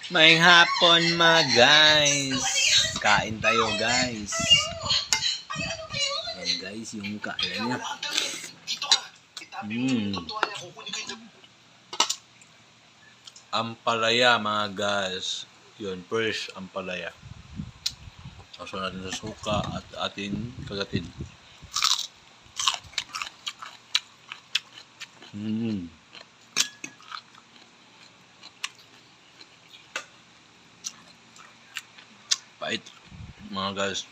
Maayong hapon mga guys. Kain tayo guys. Ayan guys, yung kain niya. Ampalaya mga guys. Yun, fresh ampalaya. Kaso natin sa suka at atin kagatin. Pait mga guys.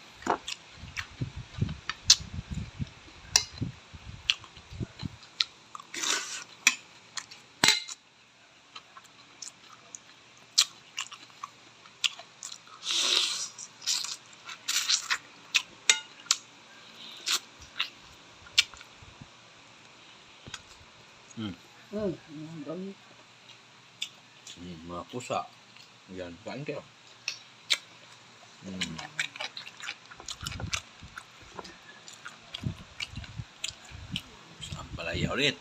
Mga pusa. Yan, kain kayo. Ampalaya ulit.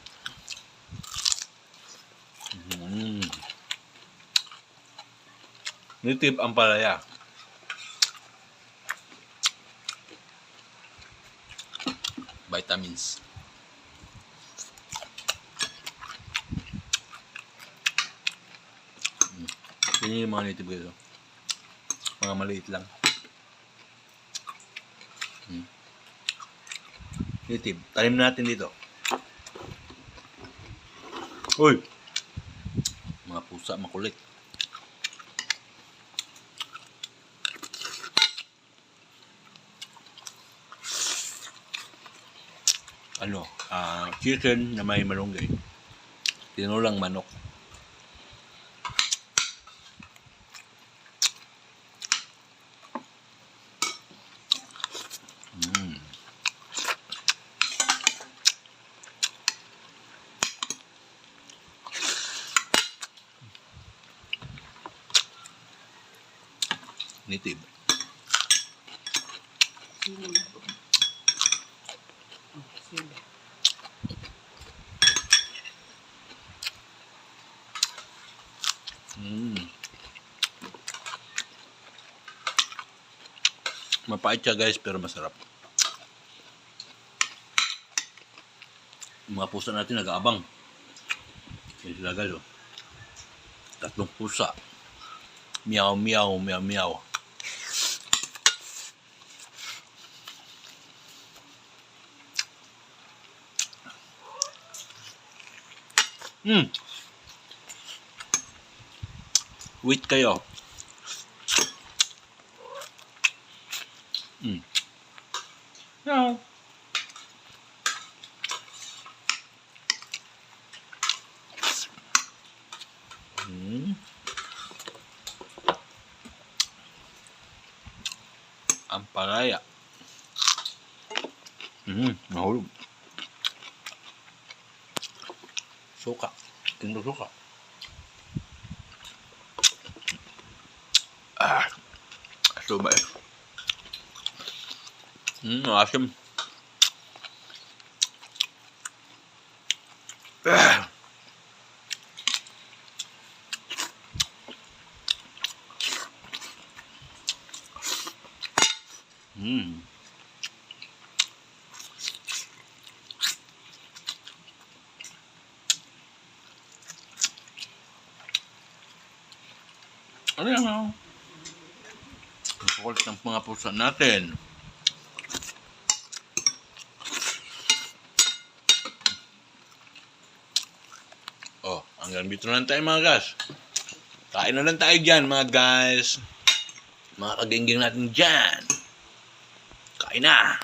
Native ampalaya. Vitamins. Yan yung mga native dito. Mga maliit lang. Native. Tanim natin dito. Uy! Mga pusa makulit. Chicken na may malunggay. Tinulang manok. Native. Mapait siya guys pero masarap. Mga pusa natin nag-aabang. Yan sila guys oh. 3 pusa. Meow meow meow meow. Wait kayo. No. Ampalaya. Nahulog. Suka. Tingnan suka. Coba ya. Asam. Ano yan oh? Kulit ng mga pusa natin. Oh, hanggang dito na lang tayo mga guys. Kain na lang tayo dyan mga guys. Mga kagengging natin dyan. Kain na.